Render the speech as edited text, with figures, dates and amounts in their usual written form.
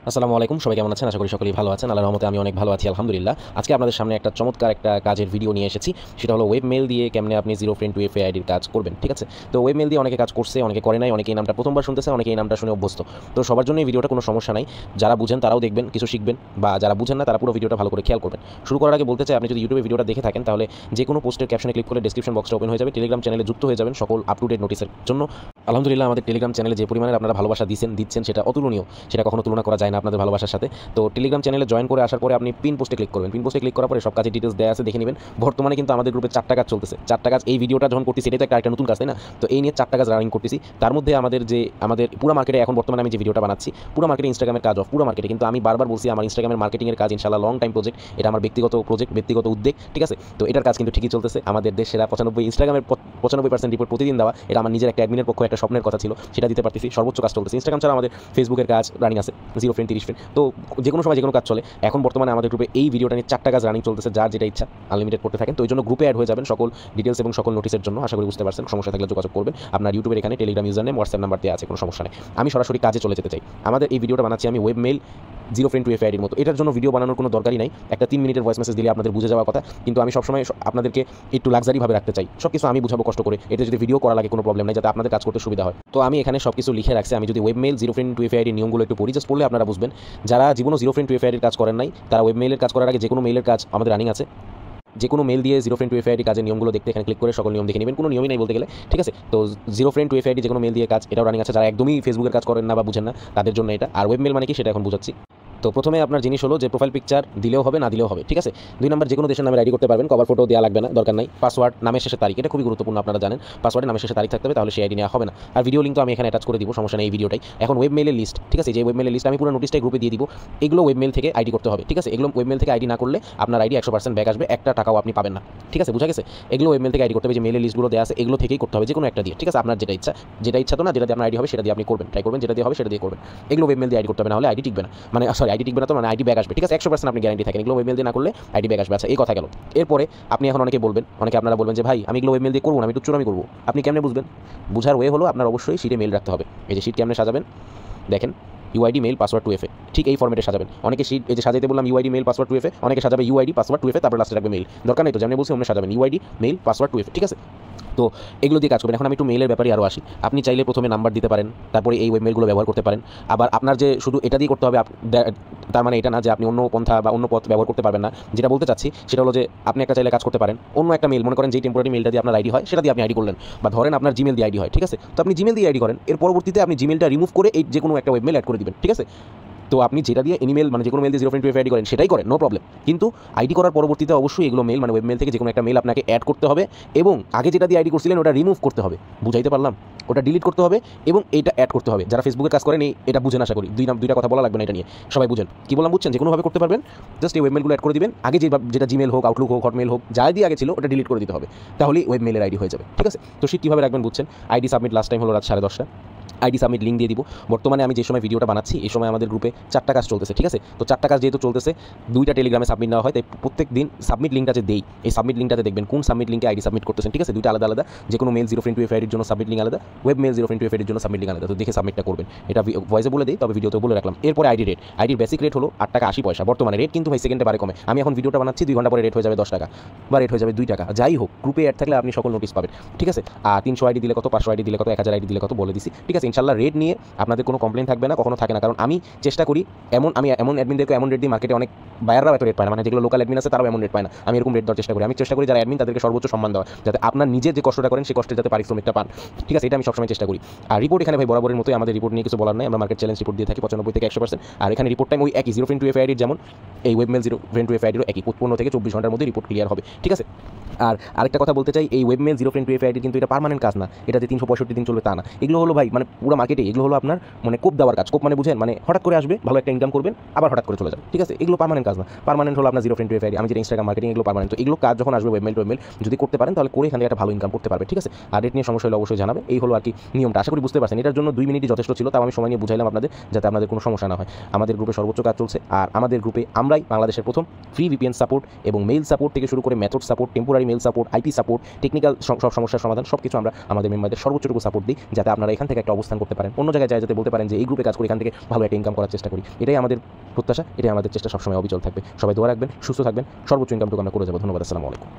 আসসালামু আলাইকুম, সবাই কেমন আছেন? আশা করি সকলেই ভালো আছেন। আল্লাহর রহমতে আমি অনেক ভালো আছি, আলহামদুলিল্লাহ। আজকে আপনাদের সামনে একটা চমৎকার একটা কাজের ভিডিও নিয়ে এসেছি। সেটা হলো ওয়েব মেইল দিয়ে কেমনে আপনি জিরো ফ্রেন্ড টু এফএ আইডির কাজ করবেন, ঠিক আছে? তো ওয়েব মেইল দিয়ে অনেকে কাজ করছে, অনেকে করে নাই, অনেকে এই নামটা প্রথমবার শুনতেছে, অনেকে এই নামটা শুনে অভ্যস্ত। তো সবার জন্য এই ভিডিওটা কোনো সমস্যা নাই। যারা বুঝেন তারাও দেখবেন, কিছু শিখবেন, বা যারা বুঝেন না তারা পুরো ভিডিওটা ভালো করে খেয়াল করবেন। শুরু করার আগে বলতে চাই, আপনি যদি ইউটিউবে ভিডিওটা দেখে থাকেন তাহলে যে কোনো পোস্টের ক্যাপশনে ক্লিক করে ডেসক্রিপশন বক্সটা ওপেন হয়ে যাবে, টেলিগ্রাম চ্যানেলে যুক্ত হয়ে যাবেন সকল আপ টু ডেট নোটিসের জন্য। আলহামদুলিল্লাহ, আমাদের টেলিগ্রাম চ্যানেলে যে পরিমাণে আপনারা ভালোবাসা দিচ্ছেন সেটা অতুলনীয়, সেটা কখনো তুলনা করা যায় না আপনাদের ভালোবাসার সাথে। তো টেলিগ্রাম চ্যানেলে জয়েন করে আসার পরে আপনি পিন পোস্টে ক্লিক করবেন। পিন পোস্টে ক্লিক করার পরে সব কাজের ডিটেলস দেওয়া আছে, দেখে নেবেন। বর্তমানে কিন্তু আমাদের গ্রুপে 4টা কাজ চলতেছে। 4টা কাজ, এই ভিডিওটা যখন করতেছি এটা তো একটা নতুন কাজ, তাই না? তো এই নিয়ে 4টা কাজ রানিং করতেছি। তার মধ্যে আমাদের পুরো মার্কেটে এখন বর্তমানে আমি যে ভিডিওটা বানাচ্ছি, পুরো মার্কেটে ইনস্টাগ্রামের কাজ অফ, পুরো মার্কেটে। কিন্তু আমি বারবার বলছি আমার ইনস্টাগ্রামের মার্কেটিংয়ের কাজ ইনশাআল্লাহ লং টাইম প্রজেক্ট, এটা আমার ব্যক্তিগত প্রজেক্ট, ব্যক্তিগত উদ্যোগ, ঠিক আছে? তো এটার কাজ কিন্তু ঠিকই চলতেছে। আমাদের দেশ সেরা 95 ইনস্টাগ্রামের 95% রিপোর্ট প্রতিদিন দেওয়া, এটা আমার নিজের একটা অ্যাডমিনের পক্ষ একটা স্বপ্নের কথা ছিল, সেটা দিতে পারতেছি। সর্বোচ্চ কাজ চলতেছে। ইনস্টাগ্রাম ছাড়া আমাদের ফেসবুকের কাজ রানিং আছে, জিরো ফ্রেন্ড 30 ফ্রেন্ড। তো যে কোনো সময় যে কোনো কাজ চলে। এখন বর্তমানে আমাদের গ্রুপে এই ভিডিওটা নিয়ে 4টা কাজ রানিং চলতেছে, যার যেটা ইচ্ছা আনলিমিটেড করতে থাকেন। তো এই জন্য গ্রুপে অ্যাড হয়ে যাবেন সকল ডিটেলস এবং সকল নোটিসের জন্য। আশা করি বুঝতে পারছেন। সমস্যা থাকলে যোগাযোগ করবেন। আপনার ইউটিউবের এখানে Telegram user name, WhatsApp number দেওয়া আছে, কোনো সমস্যা নেই। আমি সরাসরি কাজে চলে যেতে চাই। আমাদের এই ভিডিওটা বানাচ্ছি আমি web mail zero friend two F আইডির মতো। এটার জন্য ভিডিও বানানোর কোনো দরকারই নাই। একটা 3 মিনিটের ভয়েস মেসেজ দিলে আপনাদের বুঝে যাওয়ার কথা। কিন্তু আমি সবসময় আপনাদেরকে একটু লাক্সারিভাবে রাখতে চাই। সব কিছু আমি বুঝাবো কষ্ট করে। এটা যদি ভিডিও করা লাগে কোনো প্রবলেম নেই, যাতে আপনাদের কাজ করতে সুবিধা হয়। তো আমি এখানে সব কিছু লিখে রাখছি। আমি যদি web mail zero friend two F আইডির নিয়মগুলো একটু পড়ি, জাস্ট পড়লে আপনারা বুঝবেন। যারা জীবনও জিরো ফ্রেন্ড টু এফ আইডির কাজ করেন নাই, তারা ওয়েব মেইলের কাজ করার আগে যে কোনো মেইলের কাজ আমাদের রানিং আছে। যে কোনো মেল দিয়ে zero friend two F ID কাজের নিয়মগুলো দেখতে এখানে ক্লিক করে সকল নিয়ম দেখে নেবেন। কোনো নিয়মই নাই বলতে গেলে, ঠিক আছে? তো zero friend two F ID যে কোনো মেল দিয়ে কাজ, এটাও রানিং আছে। যারা একদমই ফেসবুকের কাজ করেন না বা বুঝেন না, তাদের জন্য এটা। আর ওয়েব মেল মানে কি সেটা এখন বুঝাচ্ছি। তো প্রথমে আপনার জিনিস হলো যে প্রোফাইল পিকচার দিলেও হবে, না দিলেও হবে, ঠিক আছে? 2 নম্বর, যে কোনো দেশের নামে আইডি করতে পারবেন। কভার ফটো দেওয়া লাগবে না, দরকার নাই। পাসওয়ার্ড, নামের শেষে তারিখ, এটা খুবই গুরুত্বপূর্ণ, আপনারা জানেন। পাসওয়ার্ডে নামের শেষে তারিখ থাকতে হবে, তাহলে সেই আইডি নেওয়া হবে না। আর ভিডিও লিঙ্ক তো আমি এখানে অ্যাটাচ করে দিব, সমস্যা নেই এই ভিডিওটাই। এখন ওয়েব মেইলের লিস্ট, ঠিক আছে? যে ওয়েব মেইলের লিস্ট আমি পুরো নোটিশটাই গ্রুপে দিয়ে দিব। এগুলো ওয়েব মেইল থেকে আইডি করতে হবে, ঠিক আছে? এগুলো ওয়েব মেইল থেকে আইডি না করলে আপনার আইডি 100% ব্যাক আসবে, একটা টাকাও আপনি পাবেন না, ঠিক আছে? বুঝা গেছে? এগুলো ওয়েব মেইল থেকে আইডি করতে হবে। যে মেইলের লিস্টগুলো দেওয়া আছে এগুলো থেকেই করতে হবে, যে কোনো একটা দিয়ে, ঠিক আছে? আপনার যেটা ইচ্ছা, তো না, যেটা দিয়ে আপনার আইডি হবে সেটা দিয়ে আপনি করবেন, ট্রাই করবেন, যেটা দিয়ে হবে সেটা দিয়ে করবেন। এগুলো ওয়েব মেইল দিয়ে আইডি করতে হবে, না হলে আইডি টিকবে না। মানে সরি, আইডি টিকবে না তো, মানে আইডি ব্যাক আসবে, ঠিক আছে? 100% আপনি গ্যারান্টি থাকেন। এগুলো ওয়েব মেইল দিয়ে না করলে আইডি ব্যাক আসবে। আচ্ছা, এই কথা গেল। এরপরে আপনি এখন অনেকে আপনারা বলবেন যে ভাই আমি এগুলো ওয়েব মেইল দিয়ে করবো না, আমি টুচ্চুরামি করবো। আপনি কেমনে বুঝবেন? বুঝার ওয়ে হলো আপনার অবশ্যই শিটে মেইল রাখতে হবে। এই যে শিট কেমনে সাজাবেন দেখেন, UID mail password two FA, ঠিক এই ফরম্যাটে সাজাবেন। অনেকে শিট এই যে সাজাইতে বললাম UID mail password two FA, অনেকে সাজাবে ইউআইডি পাসওয়ার্ড টু এফএ, তারপর লাস্টে রাখবে মেইল। দরকার নেই তো, যেমন বলছি অন্য সাজাবেন UID mail password two FA, ঠিক আছে? তো এগুলো দিয়ে কাজ করবেন। এখন আমি একটু মেইলের ব্যাপারে আরও আসি। আপনি চাইলে প্রথমে নাম্বার দিতে পারেন, তারপরে এই ওয়েব মেইলগুলো ব্যবহার করতে পারেন। আবার আপনার যে শুধু এটা দিয়ে করতে হবে, তার মানে এটা না যে আপনি অন্য পন্থা বা অন্য পথ ব্যবহার করতে পারবেন না। যেটা বলতে চাচ্ছি সেটা হলো যে আপনি একটা চাইলে কাজ করতে পারেন অন্য একটা মেইল, মনে করেন যেই টেম্পোরারি মেইলটা দিয়ে আপনার আইডি হয় সেটা দিয়ে আপনি আইডি করলেন, বা ধরেন আপনার জিমেল দিয়ে আইডি হয়, ঠিক আছে? তো আপনি জিমেল দিয়ে আইডি করেন, এর পরবর্তীতে আপনি জিমেলটা রিমুভ করে এই যে কোনো একটা ওয়েব মেইল অ্যাড করে দিবেন, ঠিক আছে? তো আপনি যেটা দিয়ে ইমেল মানে যে কোনো মেল দিয়ে zero friend two F ID করেন সেটাই করেন, নো প্রবলেম। কিন্তু আইডি করার পরবর্তীতে অবশ্যই এগুলো মেল মানে ওয়েব মেল থেকে যে কোনো একটা মেল আপনাকে অ্যাড করতে হবে, এবং আগে যেটা দিয়ে আইডি করছিলেন ওটা রিমুভ করতে হবে। বুঝাইতে পারলাম? ওটা ডিলিট করতে হবে এবং এইটা অ্যাড করতে হবে। যারা ফেসবুকে কাজ করেন এটা বুঝেন, আশা করি দুইটা কথা বলা লাগবে না এটা নিয়ে, সবাই বুঝেন কি বললাম, বুঝছেন? যে কোনোভাবে করতে পারবেন। জাস্ট এই ওয়েব মেলগুলো অ্যাড করে দিবেন। আগে যেটা জিমেল হোক, আউটলুক হোক, হটমেল হোক, যা দিয়ে আগে ছিল ওটা ডিলিট করে দিতে হবে, তাহলেই ওয়েব মেলের আইডি হয়ে যাবে, ঠিক আছে? তো সেটা কীভাবে রাখবেন বুঝছেন? আইডি সাবমিট লাস্ট টাইম হলো রাত 10:30। আইডি সাবমিট লিঙ্ক দিয়ে দিব। বর্তমানে আমি যে সময় ভিডিওটা বানাচ্ছি এই সময় আমাদের গ্রুপে 4টা কাজ চলতেছে, ঠিক আছে? তো 4টা কাজ যেহেতু চলতেছে, 2টা টেলিগ্রামে সাবমিট নেওয়া হয়, তাই প্রত্যেক দিন সাবমিট লিঙ্কটা যে দেই, এই সাবমিট লিঙ্কটাতে দেখবেন কোন সাবমিট লিঙ্কে আইডি সাবমিট করতেছেন, ঠিক আছে? 2টা আলাদা আলাদা। যে কোনো mail zero friend two F আইডির জন্য সাবমিট লিঙ্ক আলাদা, web mail zero friend two F আইডির জন্য সাবমিট লিঙ্ক আলাদা। তো দেখে সাবমিটটা করবেন। এটা ভয়েসে বলে দিই, তবে ভিডিওতে বলে রাখলাম। এরপরে আইডি রেট, আইডির বেসিক রেট হলো 8 টাকা 80 পয়সা। বর্তমানে রেট কিন্তু ভাই সেকেন্ডে বারে কমে। আমি এখন ভিডিওটা বানাচ্ছি, 2 ঘন্টা পরে রেট হয়ে যাবে 10 টাকা, বা রেট হয়ে যাবে 2 টাকা, যাই হোক। গ্রুপে অ্যাড থাকলে আপনি সকল নোটিস পাবেন, ঠিক আছে? আর 300 আইডি দিলে কত, 500 আইডি দিলে কত, 1000 আইডি দিলে কত বলে দিছি, ঠিক আছে? ইনশাল্লাহ রেট নিয়ে আপনাদের কোনো কমপ্লেন থাকবে না, কখনো থাকে না। কারণ আমি চেষ্টা করি আমি এমন অ্যাডমিনদেরকে এমন রেট দিই, মার্কেটে অনেক বায়াররাও এত রেট পায় না, মানে যেগুলো লোকাল অ্যাডমিন আছে তারাও এমন রেট পায় না। আমি এরকম রেট দেওয়ার চেষ্টা করি। আমি চেষ্টা করি যারা অ্যাডমিন তাদেরকে সর্বোচ্চ সম্মান দেওয়া, যাতে আপনার নিজের যে কষ্টটা করেন সেই কষ্টের যাতে পারিশ্রমিকটা পান, ঠিক আছে? এটা আমি সবসময় চেষ্টা করি। আর রিপোর্ট এখানে ভাই বরাবরের মতোই, আমাদের রিপোর্ট নিয়ে কিছু বলার নাই। আমরা মার্কেট চ্যালেঞ্জ রিপোর্ট দিয়ে থাকি 95 থেকে 100%। আর এখানে রিপোর্ট টাইম ওই একই, জিরো ফ্রেন্ড টু এফ আইডির যেমন এই web mail zero friend two F আইডিরও একই, 15 থেকে 24 ঘন্টার মধ্যে রিপোর্ট ক্লিয়ার হবে, ঠিক আছে? আর আরেকটা কথা বলতে চাই, এই web mail zero friend two F ID কিন্তু এটা পার্মানেন্ট কাজ না, এটা যে 365 দিন চলবে তা না। এগুলো হলো ভাই মানে পুরো মার্কেটে এগুলো হলো আপনার মানে কোপ দেওয়ার কাজ। কোপ মানে বুঝেন, মানে হঠাৎ করে আসবে, ভালো একটা ইনকাম করবেন, আবার হঠাৎ করে চলে যাবে, ঠিক আছে? এগুলো পার্মানেন্ট কাজ না। পার্মানেন্ট হলো আপনার zero friend two F ID, আমি যেটা ইনস্টাগ্রাম মার্কেটিং, এগুলো পার্মানেন্ট। তো এগুলো কাজ যখন আসবে ওয়েব মেল যদি করতে পারেন তাহলে করে এখান থেকে একটা ভালো ইনকাম করতে পারবে, ঠিক আছে? আর রেট নিয়ে সমস্যা হলে অবশ্যই জানাবে। এই হলো আর কি নিয়মটা, আশা করি বুঝতে পারছেন। এটার জন্য 2 মিনিটই যথেষ্ট ছিল, তাও আমি সময় নিয়ে বুঝাইলাম আপনাদের, যাতে আপনাদের কোনো সমস্যা না হয়। আমাদের গ্রুপে সর্বোচ্চ কাজ চলছে, আর আমাদের গ্রুপে আমরাই বাংলাদেশের প্রথম ফ্রি ভিপিএন সাপোর্ট এবং মেইল সাপোর্ট থেকে শুরু করে method support, temporary mail support, IP support, technical সব সমস্যার সমাধান, সব কিছু আমরা আমাদের মেম্বারদের সর্বোচ্চটুকু সাপোর্ট দিই, যাতে আপনারা এখান থেকে একটা অবস্থান করতে পারেন, অন্য জায়গায় যায় যাতে বলতে পারেন যে এই গ্রুপে কাজ করি, এখান থেকে ভালো একটা ইনকাম করার চেষ্টা করি। এটাই আমাদের প্রত্যাশা, এটাই আমাদের চেষ্টা সবসময় অবিচল থাকবে। সবাই দোয়া রাখবেন, সুস্থ থাকবেন, সর্বোচ্চ ইনকামটুকু আমরা করে যাবো। ধন্যবাদ। আসসালামু আলাইকুম।